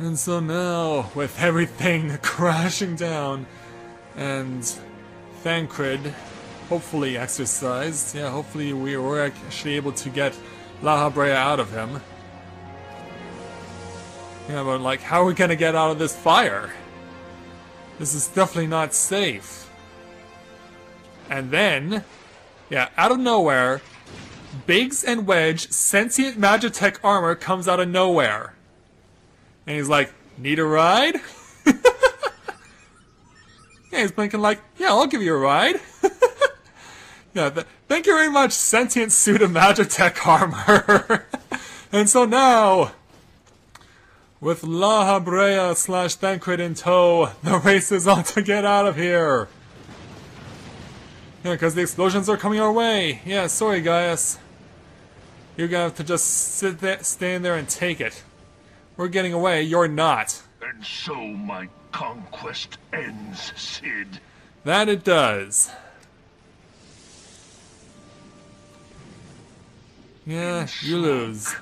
And so now, with everything crashing down, and Thancred hopefully exercised, yeah, hopefully we were actually able to get La Habrea out of him. Yeah, but like, how are we gonna get out of this fire? This is definitely not safe. And then, yeah, out of nowhere, Biggs and Wedge sentient Magitech armor comes out of nowhere. And he's like, need a ride? Yeah, he's blinking like, yeah, I'll give you a ride. Yeah, thank you very much, sentient suit of Magitech armor. And so now, with La Habrea / Thancred in tow, the race is on to get out of here. Yeah, because the explosions are coming our way. Yeah, sorry guys. You're gonna have to just stand there and take it. We're getting away, you're not. And so my conquest ends, Cid. That it does. Yeah, you lose.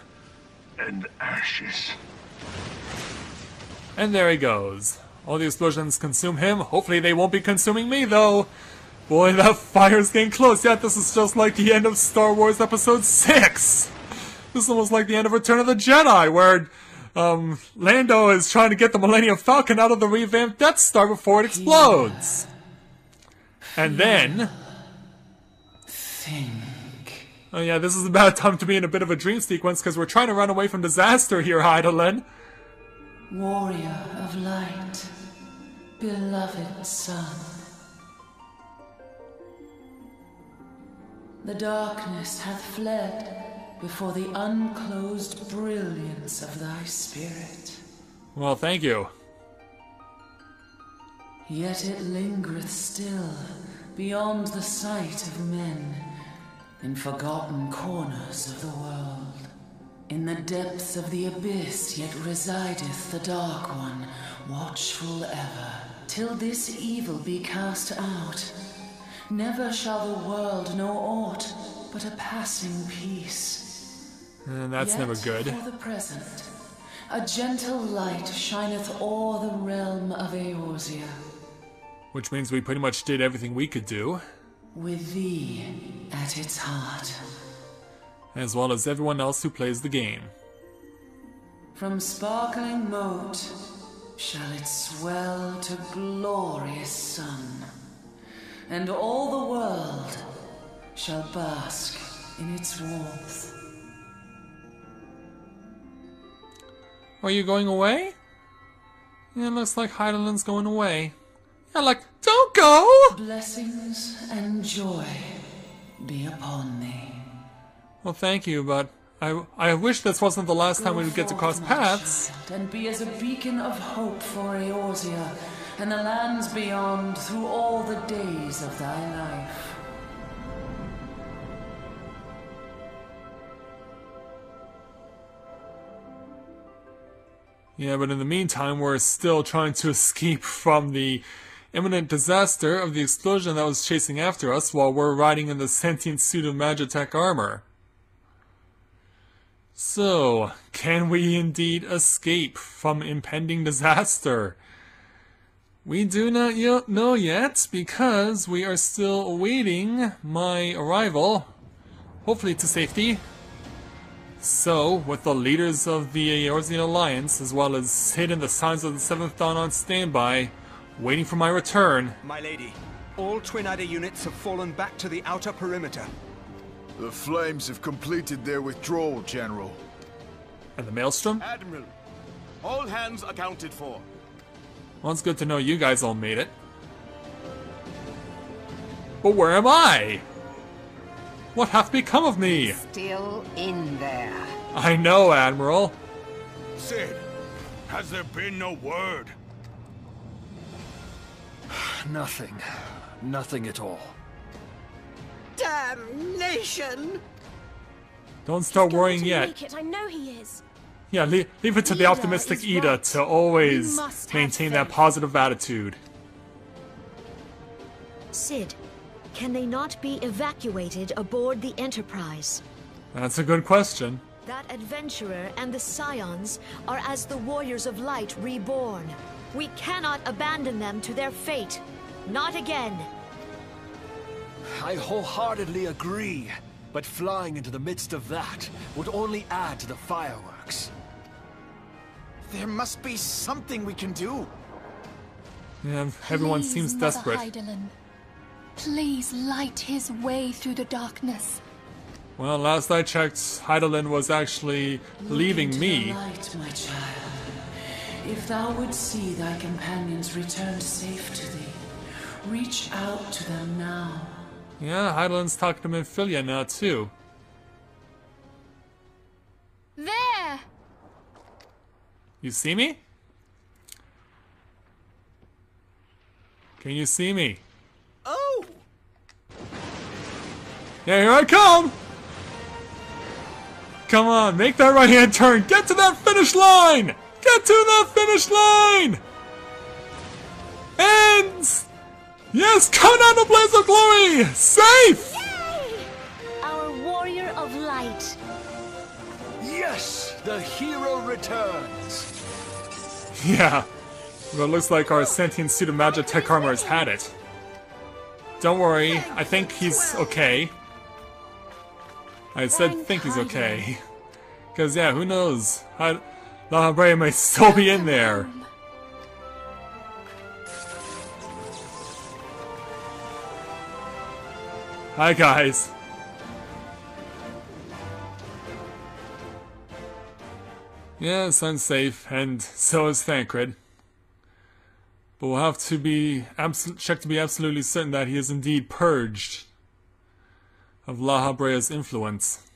And ashes. And there he goes. All the explosions consume him. Hopefully they won't be consuming me, though. Boy, that fire's getting close. Yeah, this is just like the end of Star Wars Episode 6. This is almost like the end of Return of the Jedi, where Lando is trying to get the Millennium Falcon out of the revamped Death Star before it explodes. And then... Oh yeah, this is about time to be in a bit of a dream sequence, because we're trying to run away from disaster here, Hydaelyn. Warrior of light, beloved son. The darkness hath fled before the unclosed brilliance of thy spirit. Well, thank you. Yet it lingereth still beyond the sight of men, in forgotten corners of the world. In the depths of the abyss yet resideth the Dark One, watchful ever, till this evil be cast out. Never shall the world know aught but a passing peace. That's never good. For the present, a gentle light shineth o'er the realm of Eorzea. Which means we pretty much did everything we could do. With thee at its heart. As well as everyone else who plays the game. From sparkling moat shall it swell to glorious sun, and all the world shall bask in its warmth. Are you going away? Yeah, it looks like Hydaelyn's going away. Yeah, like, don't go! Blessings and joy be upon thee. Well, thank you, but I wish this wasn't the last time we would get to cross paths. Child, and be as a beacon of hope for Eorzea and the lands beyond through all the days of thy life. Yeah, but in the meantime, we're still trying to escape from the imminent disaster of the explosion that was chasing after us while we're riding in the sentient suit of Magitech armor. So, can we indeed escape from impending disaster? We do not know yet, because we are still awaiting my arrival, hopefully to safety. So, with the leaders of the Eorzean Alliance, as well as Cid and the Signs of the Seventh Dawn on standby, waiting for my return. My lady, all Twin Adder units have fallen back to the outer perimeter. The Flames have completed their withdrawal, General. And the Maelstrom? Admiral, all hands accounted for. Well, it's good to know you guys all made it. But where am I? What hath become of me? Still in there. I know, Admiral. Cid, has there been no word? Nothing. Nothing at all. Damnation! Don't start worrying yet. Make it. I know he is. Yeah, leave it to the optimistic Ida to always maintain that positive attitude. Cid, can they not be evacuated aboard the Enterprise? That's a good question. That adventurer and the Scions are as the Warriors of Light reborn. We cannot abandon them to their fate. Not again. I wholeheartedly agree, but flying into the midst of that would only add to the fireworks. There must be something we can do. Yeah, everyone Please, seems Mother desperate. Hydaelyn, please light his way through the darkness. Well, last I checked, Hydaelyn was actually leaving me. The light, my child. If thou would see thy companions return safe to thee, reach out to them now. Yeah, Hydaelyn's talking to Minfilia now too. There! You see me? Can you see me? Oh! Yeah, here I come! Come on, make that right-hand turn! Get to that finish line! Get to that finish line! And... yes, come down to Blaze of Glory! Safe! Yay! Our Warrior of Light. Yes! The hero returns! Yeah. Well, it looks like our sentient suit of magic tech armor has had it. Don't worry, I think he's okay. I said think he's okay. Because, yeah, who knows? La Brea may still be in there. Hi, guys. Yeah, Sun's safe, and so is Thancred. But we'll have to be check to be absolutely certain that he is indeed purged of La Brea's influence.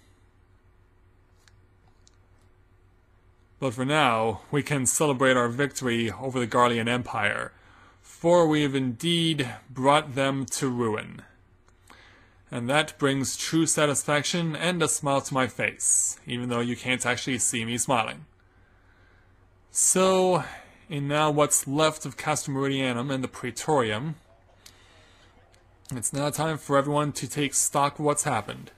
But for now, we can celebrate our victory over the Garlean Empire, for we have indeed brought them to ruin. And that brings true satisfaction and a smile to my face, even though you can't actually see me smiling. So, in now what's left of Castle Meridianum and the Praetorium, it's now time for everyone to take stock of what's happened.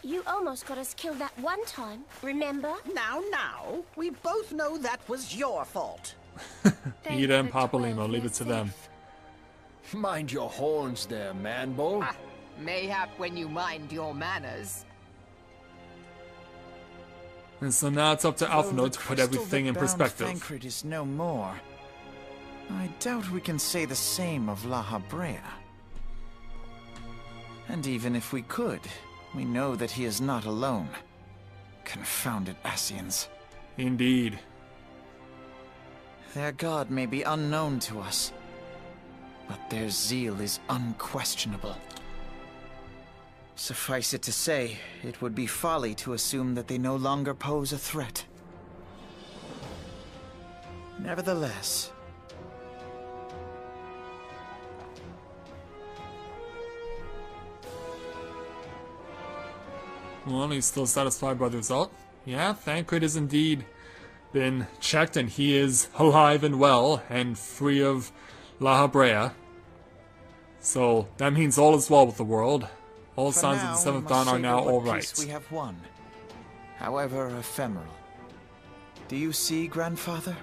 You almost got us killed that one time, remember? Now, we both know that was your fault. Ida and Papalymo, leave it to them. Mind your horns there, Manbo. Mayhap when you mind your manners. And so now it's up to Alphinaud to put everything in perspective. Thancred is no more. I doubt we can say the same of La Brea. And even if we could, we know that he is not alone. Confounded Ascians. Indeed. Their god may be unknown to us, but their zeal is unquestionable. Suffice it to say, it would be folly to assume that they no longer pose a threat. Nevertheless... Well, he's still satisfied by the result. Yeah, Thancred has indeed been checked, and he is alive and well, and free of La Brea. So, that means all is well with the world. All signs of the Seventh Dawn are now all right. We have won, however ephemeral. Do you see, Grandfather?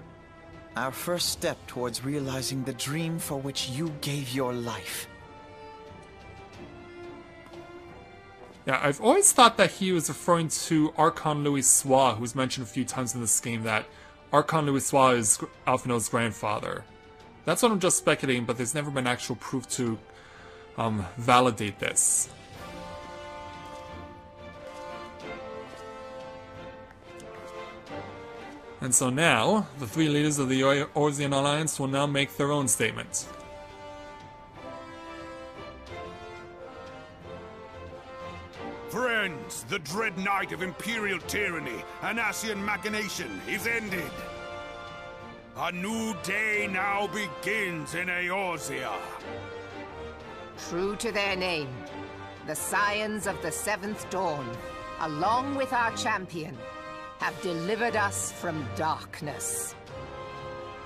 Our first step towards realizing the dream for which you gave your life. Yeah, I've always thought that he was referring to Archon Louis-Soix, who's mentioned a few times in this game, that Archon Louis-Soix is Alphinaud's grandfather. That's what I'm just speculating, but there's never been actual proof to validate this. And so now, the three leaders of the Orzian Alliance will now make their own statement. Friends, the dread night of Imperial tyranny and Ascian machination is ended. A new day now begins in Eorzea. True to their name, the Scions of the Seventh Dawn, along with our champion, have delivered us from darkness.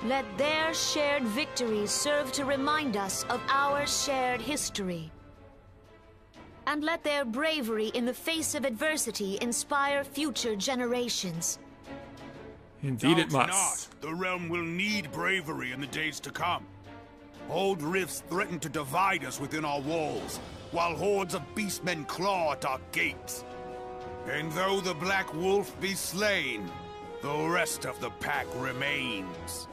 Let their shared victories serve to remind us of our shared history. And let their bravery in the face of adversity inspire future generations. Indeed it Doubt must. not, the realm will need bravery in the days to come. Old rifts threaten to divide us within our walls, while hordes of beastmen claw at our gates. And though the Black Wolf be slain, the rest of the pack remains.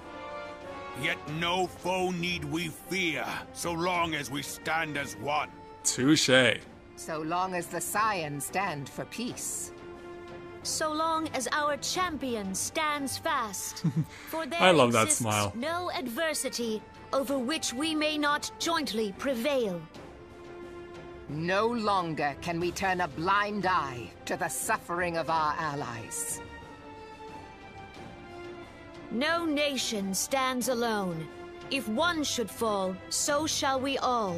Yet no foe need we fear, so long as we stand as one. Touché. So long as the Scions stand for peace. So long as our champion stands fast. For there I love that exists smile. no adversity over which we may not jointly prevail. No longer can we turn a blind eye to the suffering of our allies. No nation stands alone. If one should fall, so shall we all.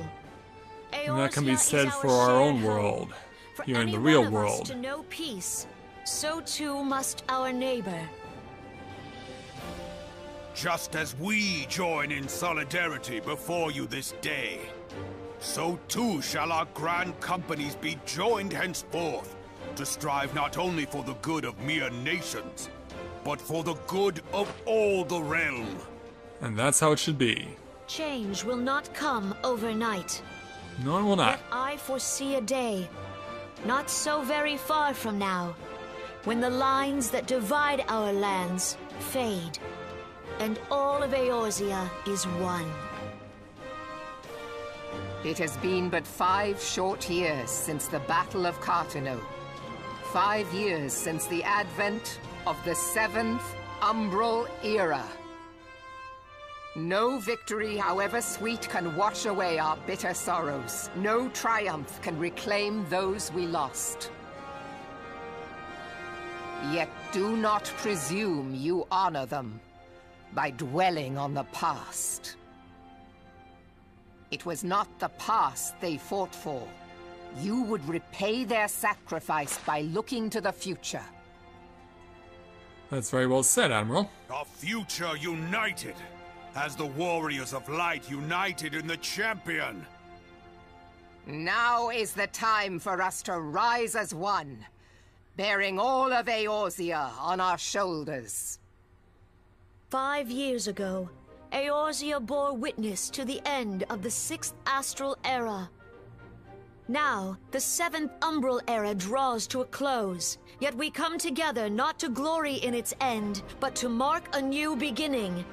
And that can be Eorzea said is for our shared own hope. world, For here in any the real one of us world. to know peace, so too must our neighbor. Just as we join in solidarity before you this day, so too shall our grand companies be joined henceforth, to strive not only for the good of mere nations, but for the good of all the realm. And that's how it should be. Change will not come overnight. No one will not. Yet I foresee a day, not so very far from now, when the lines that divide our lands fade, and all of Eorzea is one. It has been but 5 short years since the Battle of Cartano. 5 years since the advent of the 7th Umbral Era. No victory, however sweet, can wash away our bitter sorrows. No triumph can reclaim those we lost. Yet do not presume you honor them by dwelling on the past. It was not the past they fought for. You would repay their sacrifice by looking to the future. That's very well said, Admiral. A future united, as the warriors of light united in the champion. Now is the time for us to rise as one, bearing all of Eorzea on our shoulders. 5 years ago, Eorzea bore witness to the end of the 6th Astral Era. Now, the 7th Umbral Era draws to a close, yet we come together not to glory in its end, but to mark a new beginning.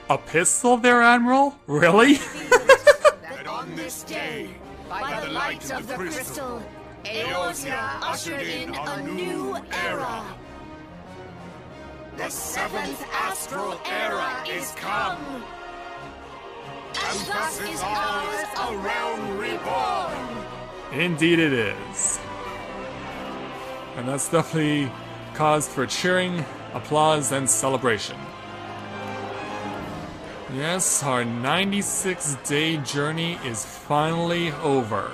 A pistol there, Admiral? Really? That on this day, by the light of the crystal, Eorzea ushered in a new era. The 7th Astral Era is come, and thus is ours a realm reborn. Indeed it is. And that's definitely cause for cheering, applause, and celebration. Yes, our 96-day journey is finally over.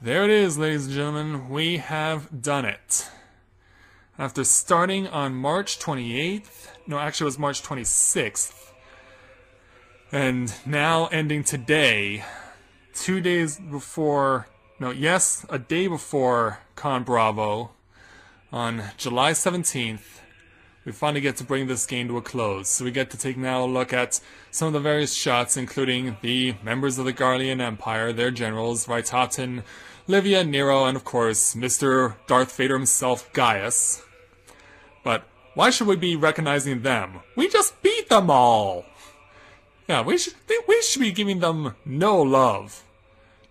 There it is, ladies and gentlemen. We have done it. After starting on March 28th, no, actually it was March 26th, and now ending today, 2 days before, no, yes, a day before Con Bravo, on July 17th, we finally get to bring this game to a close. So we get to take now a look at some of the various shots, including the members of the Garlean Empire, their generals, Raitaten, Livia, Nero, and of course, Mr. Darth Vader himself, Gaius. But why should we be recognizing them? We just beat them all! Yeah, we should be giving them no love.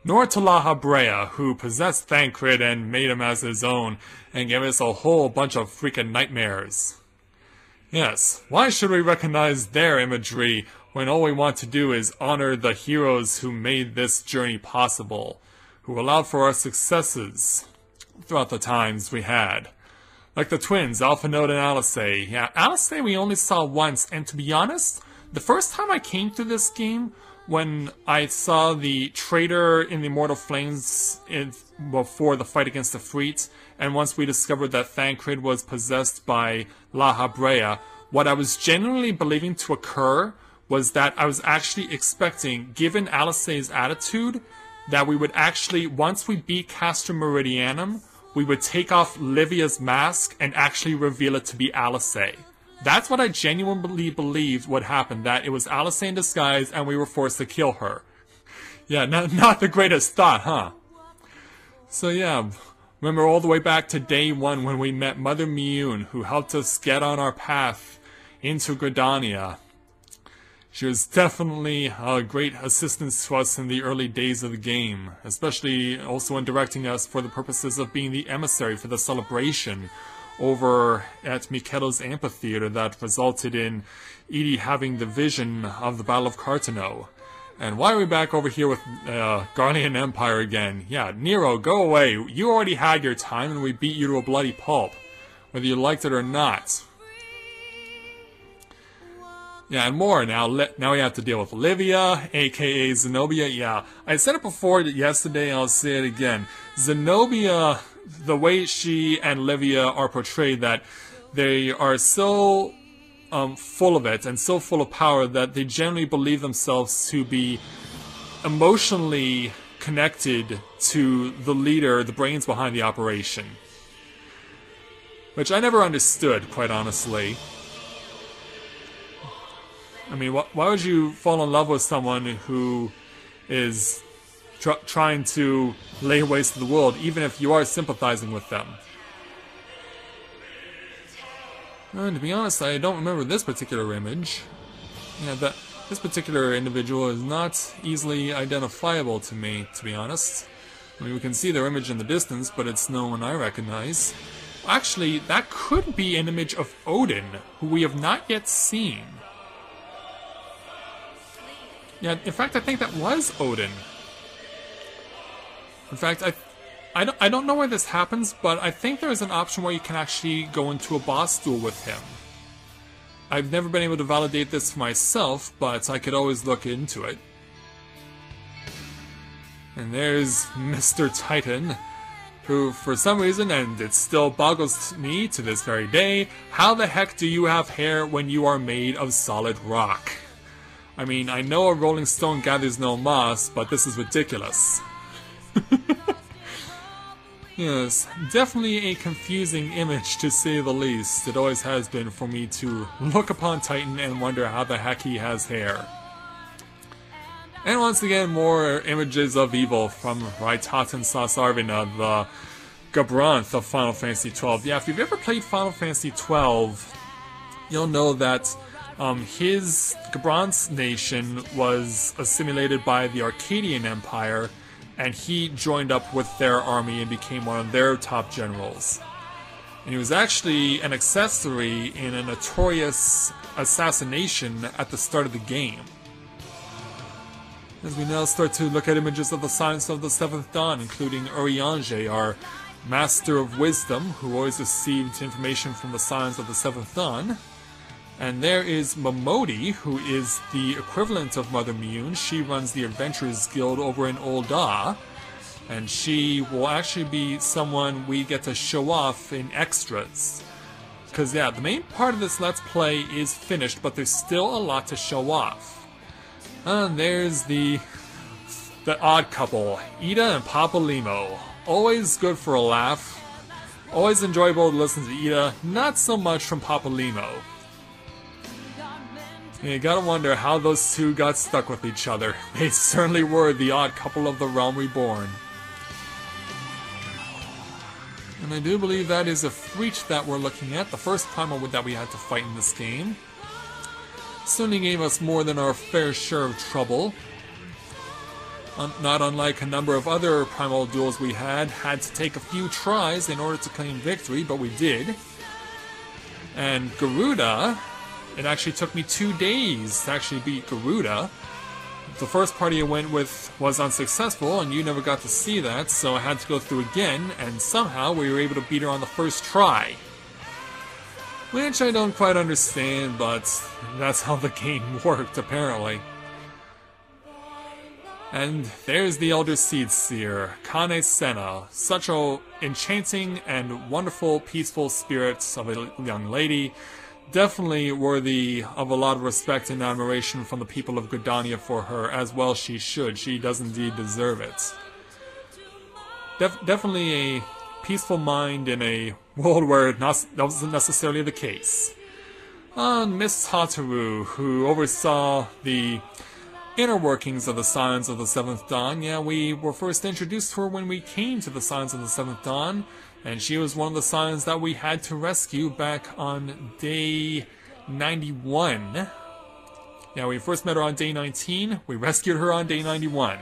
Nor to La Habrea, who possessed Thancred and made him as his own, and gave us a whole bunch of freaking nightmares. Yes, why should we recognize their imagery when all we want to do is honor the heroes who made this journey possible, who allowed for our successes throughout the times we had? Like the twins, Alphanode and Alisei. Yeah, Alisei we only saw once, and to be honest, the first time I came through this game when I saw the traitor in the Immortal Flames before the fight against the Freet, and once we discovered that Thancred was possessed by La Habrea, what I was genuinely believing to occur was that I was actually expecting, given Alice's attitude, that we would actually, once we beat Castor Meridianum, we would take off Livia's mask and actually reveal it to be Alice. That's what I genuinely believed would happen, that it was Alice in disguise and we were forced to kill her. Yeah, not the greatest thought, huh? So yeah, remember all the way back to day 1 when we met Mother Miyun, who helped us get on our path into Gridania. She was definitely a great assistance to us in the early days of the game, especially also in directing us for the purposes of being the emissary for the celebration over at Mikelo's amphitheater that resulted in Edie having the vision of the Battle of Cartano. And why are we back over here with Guardian Empire again? Yeah, Nero, go away. You already had your time and we beat you to a bloody pulp, whether you liked it or not. Yeah, and more. Now we have to deal with Livia, aka Zenobia. Yeah, I said it before yesterday, I'll say it again. Zenobia, the way she and Livia are portrayed, that they are so full of it and so full of power that they generally believe themselves to be emotionally connected to the leader, the brains behind the operation. Which I never understood, quite honestly. I mean, why would you fall in love with someone who is trying to lay waste to the world, even if you are sympathizing with them? And to be honest, I don't remember this particular image. Yeah, this particular individual is not easily identifiable to me, to be honest. I mean, we can see their image in the distance, but it's no one I recognize. Actually, that could be an image of Odin, who we have not yet seen. Yeah, in fact, I think that was Odin. In fact, I don't know where this happens, but I think there is an option where you can actually go into a boss duel with him. I've never been able to validate this for myself, but I could always look into it. And there's Mr. Titan, who, for some reason, and it still boggles me to this very day, how the heck do you have hair when you are made of solid rock? I mean, I know a rolling stone gathers no moss, but this is ridiculous. Yes, definitely a confusing image to say the least. It always has been for me to look upon Titan and wonder how the heck he has hair. And once again, more images of evil from Raitatan Sasarvina, the Gabranth of Final Fantasy XII. Yeah, if you've ever played Final Fantasy XII, you'll know that his Gabranth's nation was assimilated by the Arcadian Empire, and he joined up with their army and became one of their top generals. And he was actually an accessory in a notorious assassination at the start of the game. As we now start to look at images of the Science of the Seventh Dawn, including Urianger, our Master of Wisdom, who always received information from the Science of the Seventh Dawn. And there is Momodi, who is the equivalent of Mother Miyun. She runs the Adventurers Guild over in Ul'dah, and she will actually be someone we get to show off in extras. Because, yeah, the main part of this Let's Play is finished, but there's still a lot to show off. And there's the odd couple, Ida and Papa Limo. Always good for a laugh. Always enjoyable to listen to Ida, not so much from Papa Limo. You gotta wonder how those two got stuck with each other. They certainly were the odd couple of the realm reborn. And I do believe that is a Freet that we're looking at, the first primal that we had to fight in this game. Certainly gave us more than our fair share of trouble. Not unlike a number of other primal duels we had to take a few tries in order to claim victory, but we did. And Garuda, it actually took me 2 days to actually beat Garuda. The first party I went with was unsuccessful, and you never got to see that, so I had to go through again, and somehow we were able to beat her on the first try. Which I don't quite understand, but that's how the game worked, apparently. And there's the Elder Seed Seer, Kane Senna, such a enchanting and wonderful, peaceful spirit of a young lady. Definitely worthy of a lot of respect and admiration from the people of Gridania for her, as well she should. She does indeed deserve it. Definitely a peaceful mind in a world where that wasn't necessarily the case. And Miss Hataru, who oversaw the inner workings of the Scions of the Seventh Dawn. Yeah, we were first introduced to her when we came to the Scions of the Seventh Dawn, and she was one of the Scions that we had to rescue back on day 91. Yeah, we first met her on day 19, we rescued her on day 91.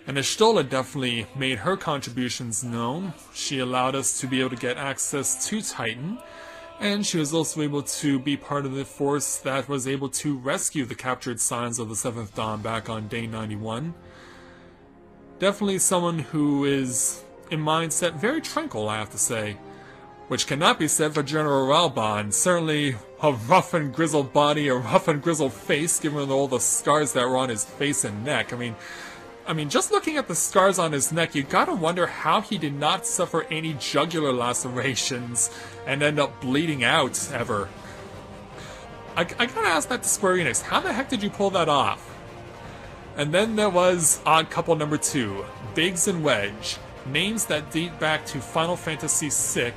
And Ashtola definitely made her contributions known. She allowed us to be able to get access to Titan, and she was also able to be part of the force that was able to rescue the captured Scions of the Seventh Dawn back on day 91. Definitely someone who is, in mindset, very tranquil, I have to say. Which cannot be said for General Ralban. Certainly a rough and grizzled body, a rough and grizzled face, given all the scars that were on his face and neck. I mean, just looking at the scars on his neck, you gotta wonder how he did not suffer any jugular lacerations and end up bleeding out, ever. I gotta ask that to Square Enix, how the heck did you pull that off? And then there was Odd Couple number 2, Biggs and Wedge, names that date back to Final Fantasy VI,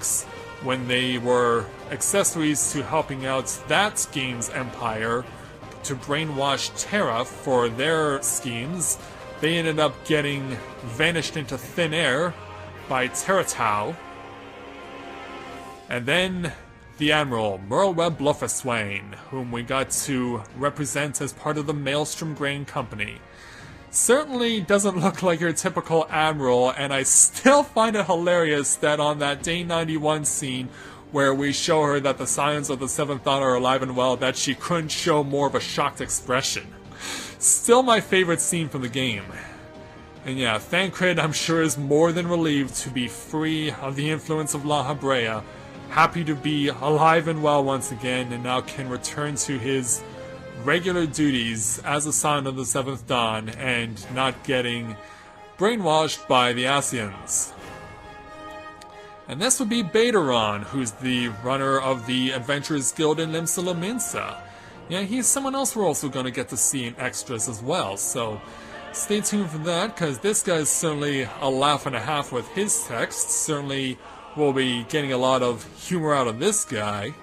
when they were accessories to helping out that game's empire to brainwash Terra for their schemes. They ended up getting vanished into thin air by Teratau. And then the Admiral, Merlweb Blufferswain, whom we got to represent as part of the Maelstrom Grain Company. Certainly doesn't look like your typical Admiral, and I still find it hilarious that on that Day 91 scene, where we show her that the Scions of the Seventh Dawn are alive and well, that she couldn't show more of a shocked expression. Still my favorite scene from the game. And yeah, Thancred, I'm sure, is more than relieved to be free of the influence of La Habrea, happy to be alive and well once again, and now can return to his regular duties as a Scion of the Seventh Dawn, and not getting brainwashed by the Asians. And this would be Baderon, who's the runner of the Adventurers Guild in Limsa Lominsa. Yeah, he's someone else we're also going to get to see in extras as well, so stay tuned for that, because this guy's certainly a laugh and a half with his text. Certainly we'll be getting a lot of humor out of this guy.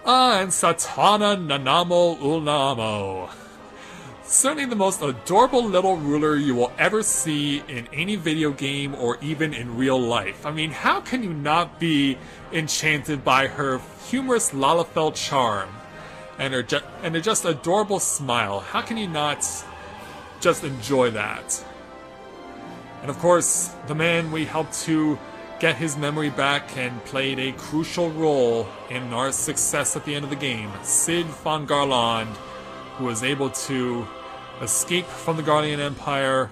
And Satana Nanamo Ulnamo. Certainly the most adorable little ruler you will ever see in any video game or even in real life. I mean, how can you not be enchanted by her humorous Lalafell charm and her just adorable smile? How can you not just enjoy that? And of course, the man we helped to get his memory back and played a crucial role in our success at the end of the game, Sid von Garland, who was able to escape from the Guardian Empire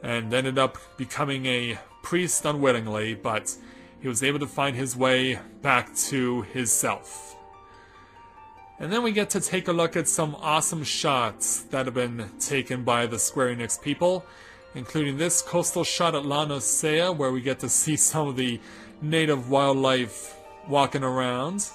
and ended up becoming a priest unwittingly, but he was able to find his way back to his self. And then we get to take a look at some awesome shots that have been taken by the Square Enix people, including this coastal shot at La Noscea, where we get to see some of the native wildlife walking around.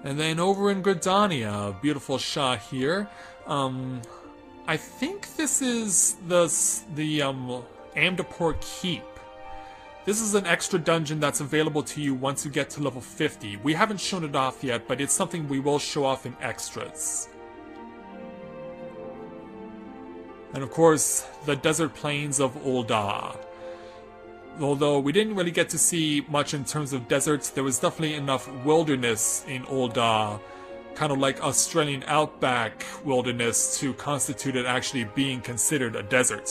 And then over in Gridania, a beautiful shot here. I think this is the Amdapor Keep. This is an extra dungeon that's available to you once you get to level 50. We haven't shown it off yet, but it's something we will show off in extras. And of course, the desert plains of Ul'dah. Although we didn't really get to see much in terms of deserts, there was definitely enough wilderness in Ul'dah, kind of like Australian outback wilderness, to constitute it actually being considered a desert.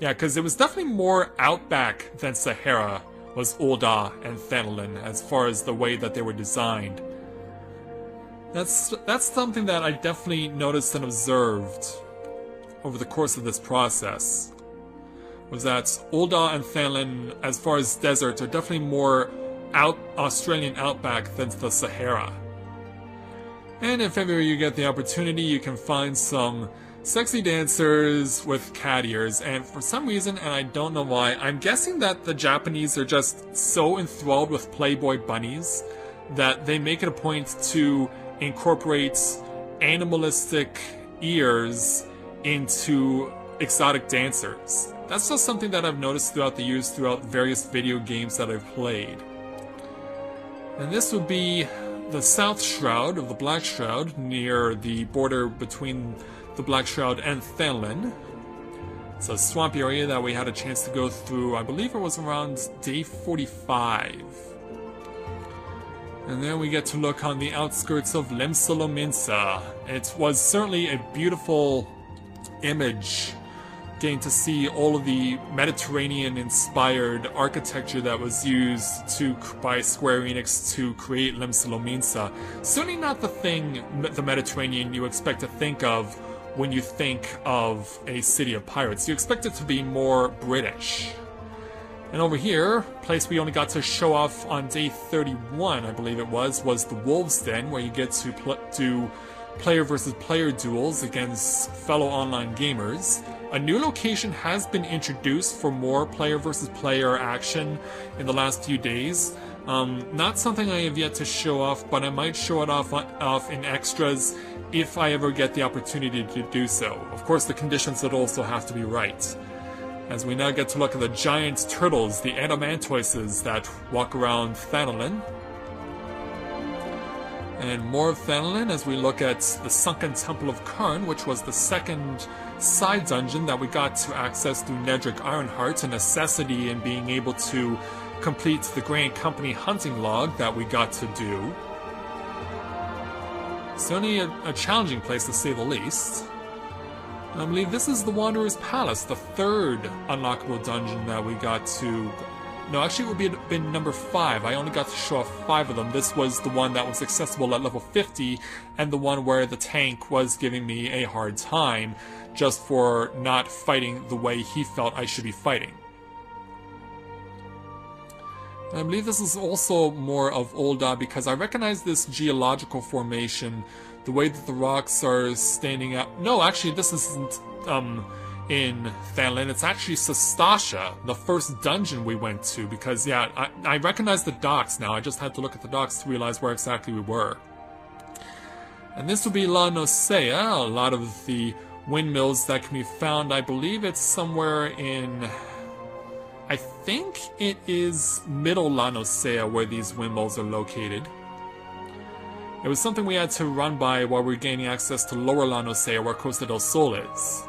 Yeah, because it was definitely more outback than Sahara, was Ul'dah and Thanalan, as far as the way that they were designed. That's something that I definitely noticed and observed over the course of this process. Was that Ul'dah and Thanalan, as far as desert, are definitely more Australian outback than the Sahara. And if ever you get the opportunity, you can find some sexy dancers with cat ears, and for some reason, and I don't know why, I'm guessing that the Japanese are just so enthralled with Playboy bunnies that they make it a point to incorporate animalistic ears into exotic dancers. That's just something that I've noticed throughout the years, throughout various video games that I've played. And this would be the South Shroud of the Black Shroud, near the border between the Black Shroud and Thanalan. It's a swamp area that we had a chance to go through, I believe it was around day 45. And then we get to look on the outskirts of Lemsolominsa. It was certainly a beautiful image, getting to see all of the Mediterranean-inspired architecture that was used by Square Enix to create Lemsolominsa. Certainly not the thing, the Mediterranean, you expect to think of when you think of a city of pirates. You expect it to be more British. And over here, place we only got to show off on day 31, I believe it was the Wolves Den, where you get to do player versus player duels against fellow online gamers. A new location has been introduced for more player versus player action in the last few days. Not something I have yet to show off, but I might show it off in extras if I ever get the opportunity to do so. Of course, the conditions would also have to be right. As we now get to look at the giant turtles, the adamantoises that walk around Thanalan. And more of Thanalan as we look at the Sunken Temple of Karn, which was the second side dungeon that we got to access through Nedrick Ironheart, a necessity in being able to complete the Grand Company hunting log that we got to do. Certainly a challenging place to say the least. And I believe this is the Wanderer's Palace, the third unlockable dungeon that we got to... No, actually it would have been number 5. I only got to show off 5 of them. This was the one that was accessible at level 50, and the one where the tank was giving me a hard time just for not fighting the way he felt I should be fighting. And I believe this is also more of Ul'dah because I recognize this geological formation, the way that the rocks are standing out. No, actually this isn't in Thanalan, it's actually Sastasha, the first dungeon we went to, because yeah, I recognize the docks now. I just had to look at the docks to realize where exactly we were. And this would be La Nosea, a lot of the windmills that can be found. I believe it's somewhere in... I think it is Middle La Nosea where these windmills are located. It was something we had to run by while we were gaining access to Lower La Nosea, where Costa del Sol is.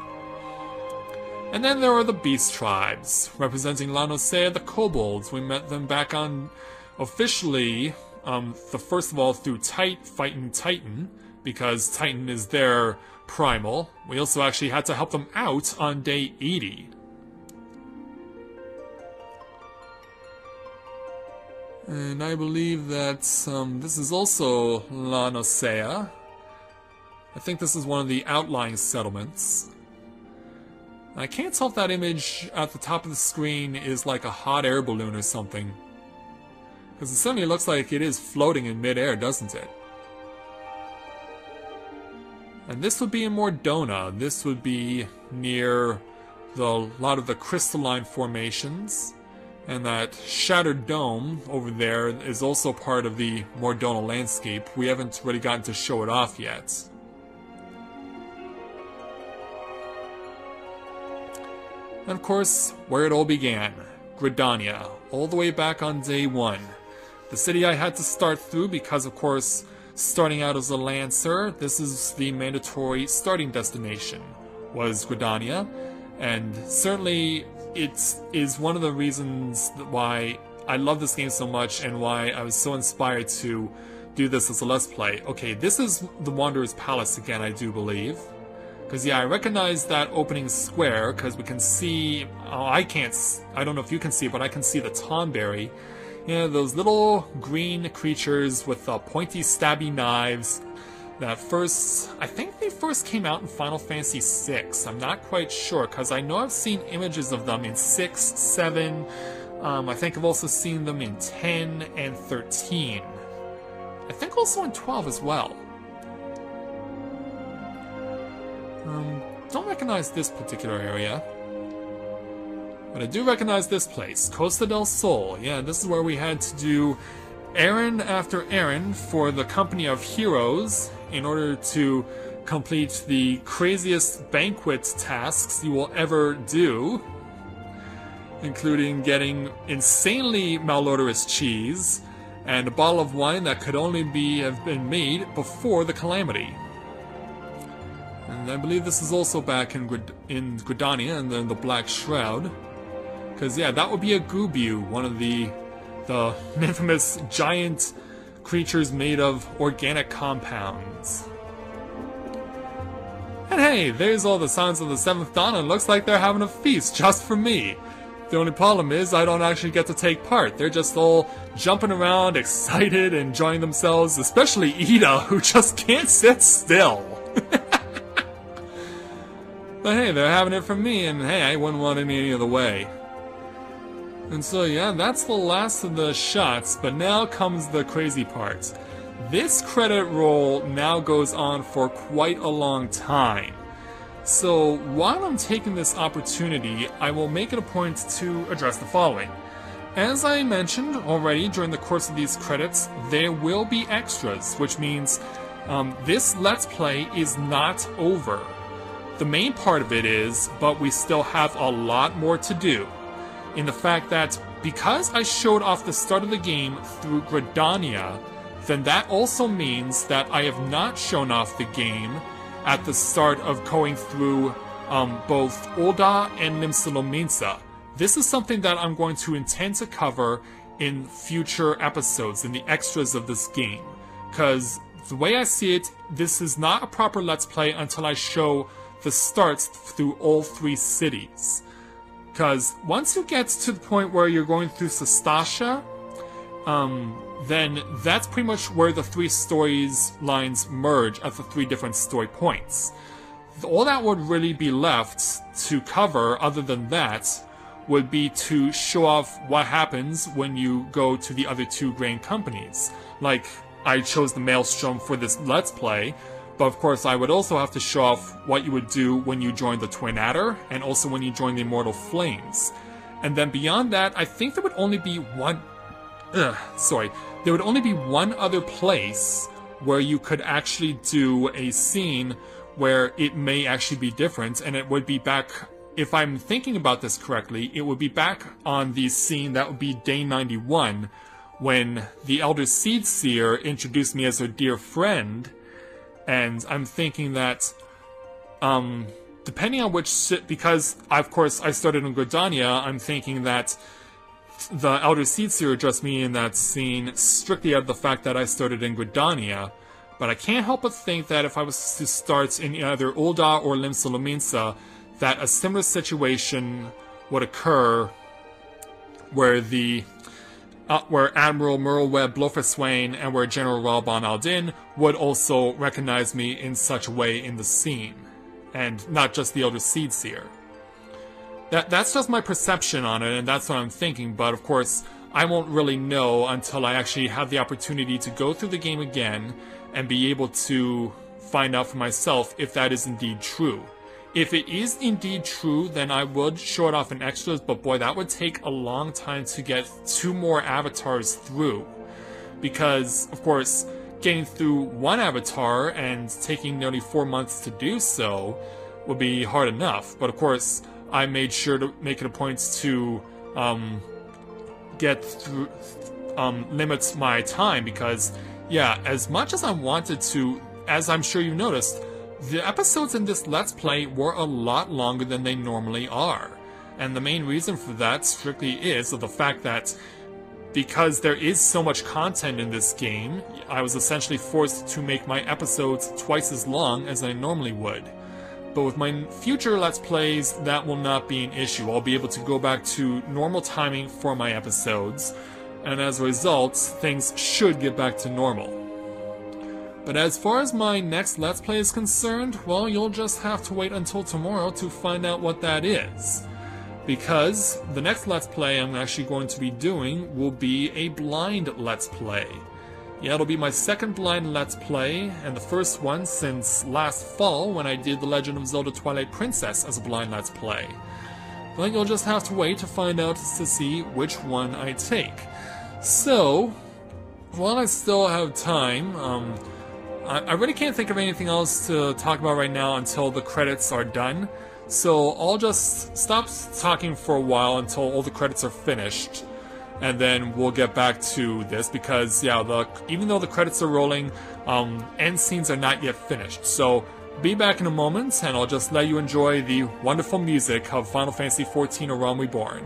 And then there are the Beast Tribes, representing La Nosea, the Kobolds. We met them back on, officially, first of all through fighting Titan, because Titan is their primal. We also actually had to help them out on day 80. And I believe that this is also La Nosea. I think this is one of the outlying settlements. I can't tell if that image at the top of the screen is like a hot air balloon or something. Because it certainly looks like it is floating in midair, doesn't it? And this would be in Mordona. This would be near a lot of the crystalline formations. And that shattered dome over there is also part of the Mordona landscape. We haven't really gotten to show it off yet. And of course, where it all began, Gridania, all the way back on day 1. The city I had to start through because, of course, starting out as a Lancer, this is the mandatory starting destination, was Gridania. And certainly, it is one of the reasons why I love this game so much and why I was so inspired to do this as a Let's Play. Okay, this is the Wanderer's Palace again, I do believe. Because, yeah, I recognize that opening square, because we can see... Oh, I don't know if you can see it, but I can see the Tomberry. You know, those little green creatures with pointy, stabby knives that I think they first came out in Final Fantasy VI. I'm not quite sure, because I know I've seen images of them in 6, 7... I think I've also seen them in 10 and 13. I think also in 12 as well. don't recognize this particular area. But I do recognize this place, Costa del Sol. Yeah, this is where we had to do errand after errand for the company of heroes in order to complete the craziest banquet tasks you will ever do, including getting insanely malodorous cheese and a bottle of wine that could only have been made before the calamity. And I believe this is also back in Gridania and then the Black Shroud. Because yeah, that would be a Gubu, one of the infamous giant creatures made of organic compounds. And hey, there's all the Sons of the Seventh Dawn, and it looks like they're having a feast just for me. The only problem is I don't actually get to take part. They're just all jumping around, excited, enjoying themselves, especially Ida, who just can't sit still. But hey, they're having it from me, and hey, I wouldn't want any other way. And so yeah, that's the last of the shots, but now comes the crazy part. This credit roll now goes on for quite a long time. So while I'm taking this opportunity, I will make it a point to address the following. As I mentioned already during the course of these credits, there will be extras, which means this Let's Play is not over. The main part of it is, but we still have a lot more to do. In the fact that because I showed off the start of the game through Gridania, then that also means that I have not shown off the game at the start of going through both Ul'dah and Nimsalominsa. This is something that I'm going to intend to cover in future episodes, in the extras of this game. Because the way I see it, this is not a proper Let's Play until I show the starts through all 3 cities. Because once you get to the point where you're going through Sastasha, then that's pretty much where the 3 stories lines merge at the 3 different story points. All that would really be left to cover, other than that, would be to show off what happens when you go to the other 2 grand companies. Like, I chose the Maelstrom for this Let's Play, but of course I would also have to show off what you would do when you join the Twin Adder, and also when you join the Immortal Flames. And then beyond that, I think there would only be one... There would only be one other place where you could actually do a scene where it may actually be different, and it would be back, if I'm thinking about this correctly, it would be back on the scene that would be day 91, when the Elder Seed Seer introduced me as her dear friend, and I'm thinking that, depending on which, because of course I started in Gridania, I'm thinking that the Elder Seed Seer addressed me in that scene strictly out of the fact that I started in Gridania, but I can't help but think that if I was to start in either Ul'dah or Nimsalominsa, that a similar situation would occur where where Admiral Merlweb Blofuswain and where General Ralban Aldin would also recognize me in such a way in the scene, and not just the Elder Seed Seer. That's just my perception on it, and that's what I'm thinking, but of course, I won't really know until I actually have the opportunity to go through the game again and be able to find out for myself if that is indeed true. If it is indeed true, then I would show it off in extras, but boy, that would take a long time to get 2 more avatars through. Because, of course, getting through 1 avatar and taking nearly 4 months to do so would be hard enough, but of course, I made sure to make it a point to get through, limit my time, because, yeah, as much as I wanted to, as I'm sure you noticed, the episodes in this Let's Play were a lot longer than they normally are. And the main reason for that strictly is the fact that because there is so much content in this game, I was essentially forced to make my episodes twice as long as I normally would. But with my future Let's Plays, that will not be an issue. I'll be able to go back to normal timing for my episodes, and as a result, things should get back to normal. But as far as my next Let's Play is concerned, well, you'll just have to wait until tomorrow to find out what that is. Because the next Let's Play I'm actually going to be doing will be a blind Let's Play. Yeah, it'll be my second blind Let's Play, and the first one since last fall when I did The Legend of Zelda Twilight Princess as a blind Let's Play. But you'll just have to wait to find out to see which one I take. So, while I still have time, I really can't think of anything else to talk about right now until the credits are done. So I'll just stop talking for a while until all the credits are finished. And then we'll get back to this because, yeah, even though the credits are rolling, end scenes are not yet finished. So be back in a moment, and I'll just let you enjoy the wonderful music of Final Fantasy XIV: A Realm Reborn.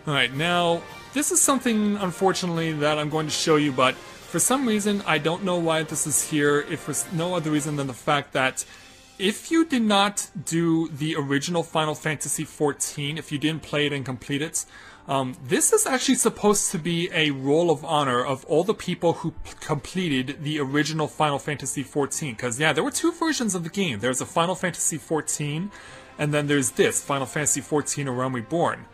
Alright, now, this is something, unfortunately, that I'm going to show you, but for some reason, I don't know why this is here, if for no other reason than the fact that if you did not do the original Final Fantasy XIV, if you didn't play it and complete it, this is actually supposed to be a roll of honor of all the people who completed the original Final Fantasy XIV. Because, yeah, there were two versions of the game. There's a Final Fantasy XIV, and then there's this, Final Fantasy XIV: A Realm Reborn.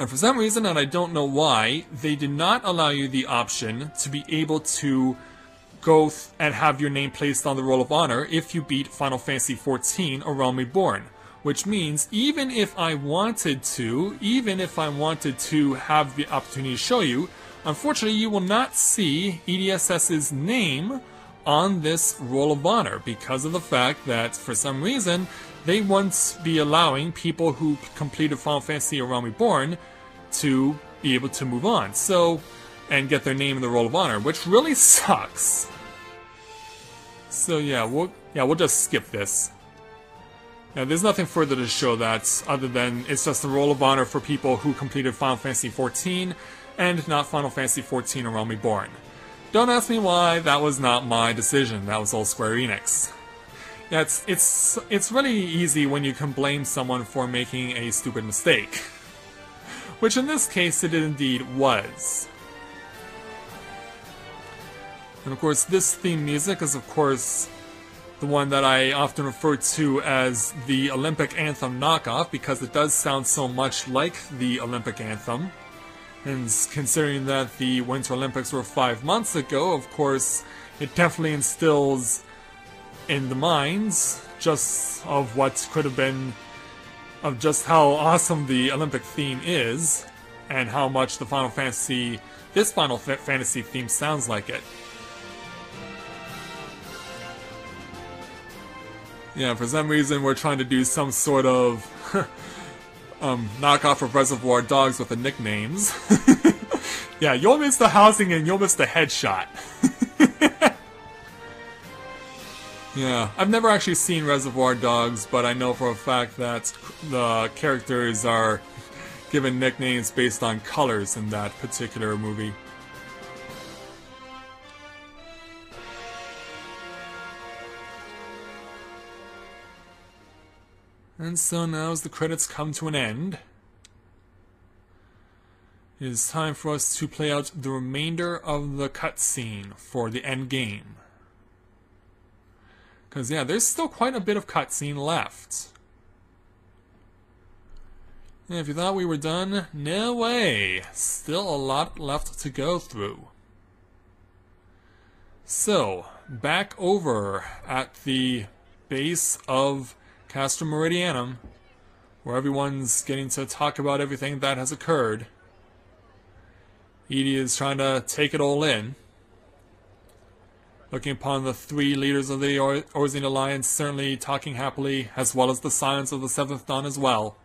And for some reason, and I don't know why, they did not allow you the option to be able to go and have your name placed on the Roll of Honor if you beat Final Fantasy XIV: A Realm Reborn. Which means, even if I wanted to have the opportunity to show you, unfortunately you will not see EDSS's name on this Roll of Honor because of the fact that, for some reason, they won't be allowing people who completed Final Fantasy: A Realm Reborn to be able to move on, and get their name in the Roll of Honor, which really sucks. So yeah, we'll just skip this. Now, there's nothing further to show that, other than it's just a Roll of Honor for people who completed Final Fantasy XIV, and not Final Fantasy XIV: A Realm Reborn. Don't ask me why, that was not my decision, that was all Square Enix. Yeah, it's really easy when you can blame someone for making a stupid mistake. Which in this case it indeed was. And of course this theme music is of course the one that I often refer to as the Olympic Anthem knockoff, because it does sound so much like the Olympic Anthem. And considering that the Winter Olympics were 5 months ago, of course, it definitely instills in the minds just of what could have been, of just how awesome the Olympic theme is, and how much the Final Fantasy, this Final Fantasy theme sounds like it. Yeah, for some reason we're trying to do some sort of knockoff of Reservoir Dogs with the nicknames. Yeah, you'll miss the housing and you'll miss the headshot. Yeah, I've never actually seen Reservoir Dogs, but I know for a fact that the characters are given nicknames based on colors in that particular movie. And so now as the credits come to an end, it is time for us to play out the remainder of the cutscene for the end game. Because yeah, there's still quite a bit of cutscene left. And if you thought we were done, no way! Still a lot left to go through. So, back over at the base of Castra Meridianum, where everyone's getting to talk about everything that has occurred. Edie is trying to take it all in. Looking upon the 3 leaders of the Orzean Alliance certainly talking happily, as well as the Scions of the 7th Dawn as well.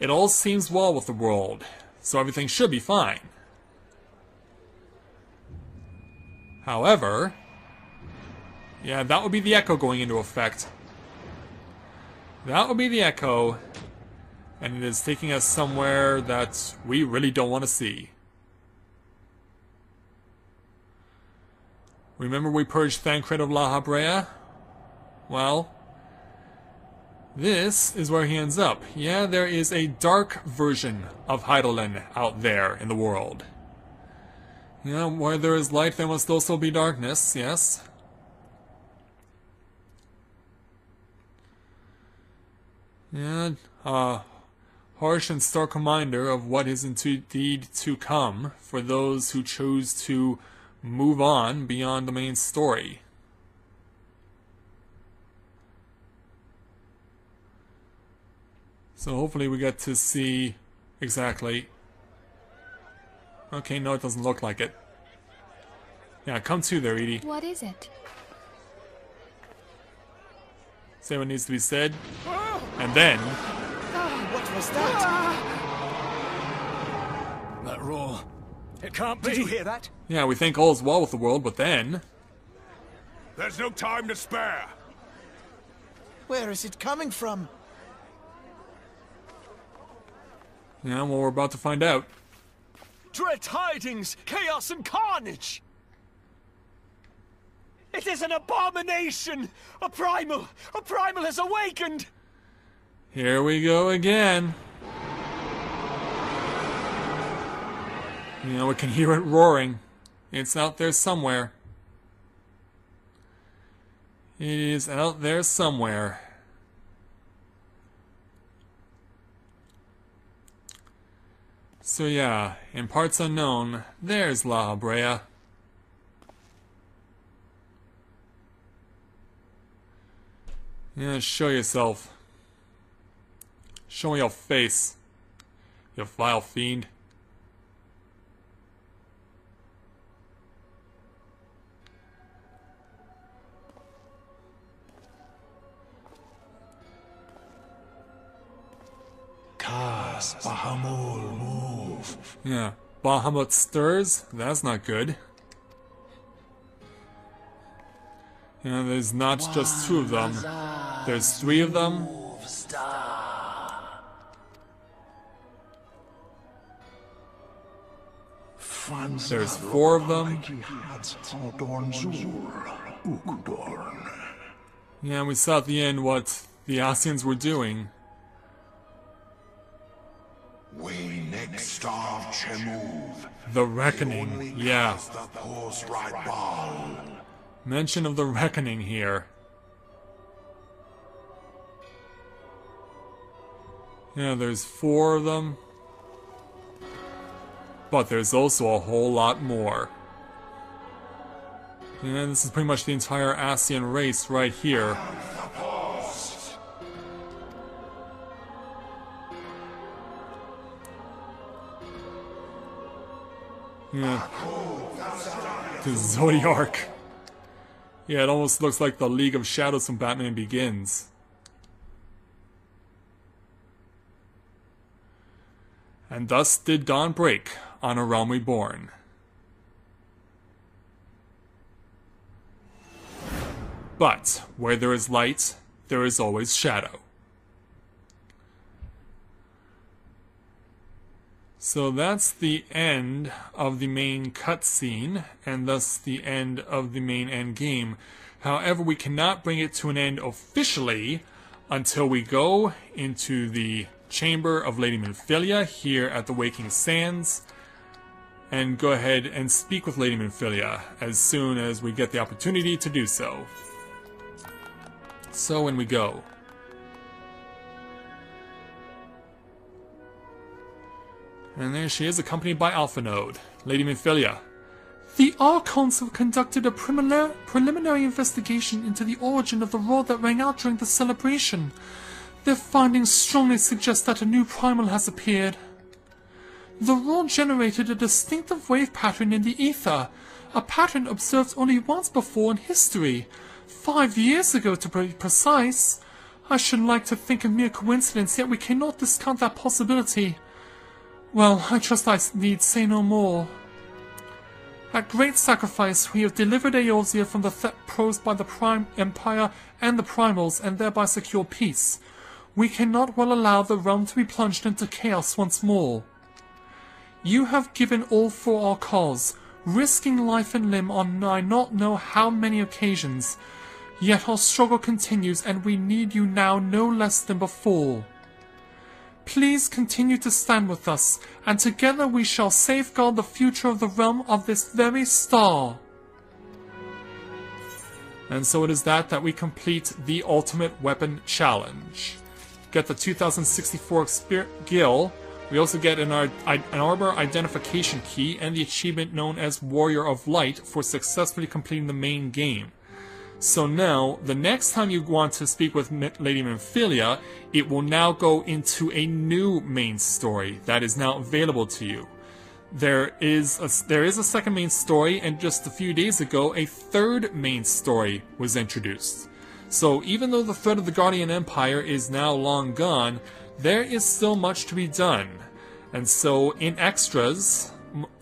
It all seems well with the world, so everything should be fine. However, yeah, that would be the echo going into effect. That would be the echo, and it is taking us somewhere that we really don't want to see. Remember we purged Thancred of La Habrea? Well, this is where he ends up. Yeah, there is a dark version of Heidelin out there in the world. Yeah, where there is light, there must also be darkness, yes. Yeah, harsh and stark reminder of what is indeed to come for those who chose to move on beyond the main story. So hopefully we get to see exactly. Okay, no, it doesn't look like it. Yeah, come to there, Edie. What is it? Say what needs to be said, and then. What was that? That roar. It can't be. Did you hear that? Yeah, we think all's well with the world, but then. There's no time to spare. Where is it coming from? Yeah, well, we're about to find out. Dread tidings, chaos and carnage! It is an abomination! A primal has awakened! Here we go again. You know, we can hear it roaring. It's out there somewhere. It is out there somewhere. So yeah, in parts unknown, there's La Habrea. Yeah, show yourself. Show me your face, you vile fiend. Cast Bahamul move. Yeah, Bahamut stirs? That's not good. You know, there's not just 2 of them. There's 3 of them. There's 4 of them. Yeah, we saw at the end what the Ascians were doing. The Reckoning, yeah. Mention of the Reckoning here. Yeah, there's 4 of them. But there's also a whole lot more. And this is pretty much the entire Ascian race right here. Yeah. The Zodiark. Yeah, it almost looks like the League of Shadows from Batman Begins. And thus did dawn break on a realm reborn. But where there is light, there is always shadow. So that's the end of the main cutscene, and thus the end of the main end game. However, we cannot bring it to an end officially until we go into the chamber of Lady Minfilia here at the Waking Sands, and go ahead and speak with Lady Minfilia as soon as we get the opportunity to do so. So when we go. And there she is, accompanied by Alpha Node. Lady Minfilia. The Archons have conducted a preliminary investigation into the origin of the roar that rang out during the celebration. Their findings strongly suggest that a new primal has appeared. The roar generated a distinctive wave pattern in the ether, a pattern observed only once before in history, 5 years ago to be precise. I should like to think a mere coincidence, yet we cannot discount that possibility. Well, I trust I need say no more. At great sacrifice, we have delivered Eorzea from the threat posed by the Prime Empire and the Primals, and thereby secure peace. We cannot well allow the realm to be plunged into chaos once more. You have given all for our cause, risking life and limb on I not know how many occasions. Yet our struggle continues, and we need you now no less than before. Please continue to stand with us, and together we shall safeguard the future of the realm of this very star. And so it is that we complete the Ultimate Weapon Challenge. Get the 2064 Gil. We also get an armor identification key and the achievement known as Warrior of Light for successfully completing the main game. So now, the next time you want to speak with Lady Minfilia, it will now go into a new main story that is now available to you. There is a second main story, and just a few days ago, a third main story was introduced. So even though the threat of the Guardian Empire is now long gone, there is still much to be done. And so in extras,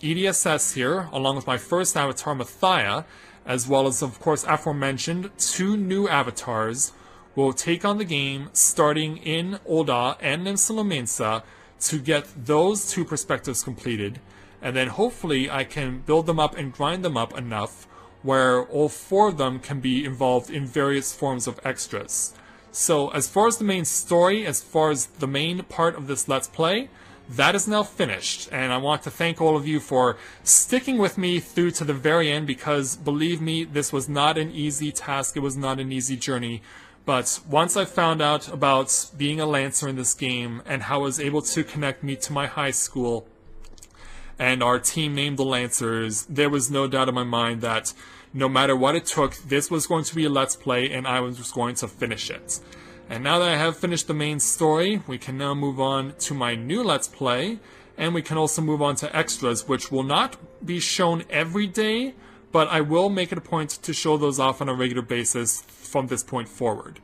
EDSS here, along with my first avatar, Mathia, as well as, of course, aforementioned 2 new avatars, will take on the game starting in Ul'dah and Limsa to get those 2 perspectives completed, and then hopefully I can build them up and grind them up enough where all 4 of them can be involved in various forms of extras. So as far as the main story, as far as the main part of this Let's Play, that is now finished, and I want to thank all of you for sticking with me through to the very end, because believe me, this was not an easy task, it was not an easy journey. But once I found out about being a Lancer in this game and how it was able to connect me to my high school and our team named the Lancers, there was no doubt in my mind that no matter what it took, this was going to be a Let's Play and I was just going to finish it. And now that I have finished the main story, we can now move on to my new Let's Play, and we can also move on to extras, which will not be shown every day, but I will make it a point to show those off on a regular basis from this point forward.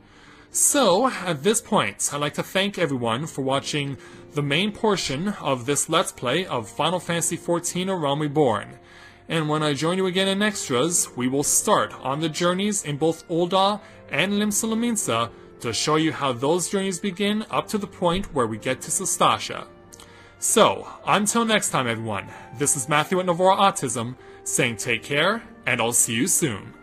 So, at this point, I'd like to thank everyone for watching the main portion of this Let's Play of Final Fantasy XIV: A Realm Reborn. And when I join you again in extras, we will start on the journeys in both Ul'dah and Limsa to show you how those journeys begin up to the point where we get to Sastasha. So, until next time everyone, this is Matthew at Novora Autism, saying take care, and I'll see you soon.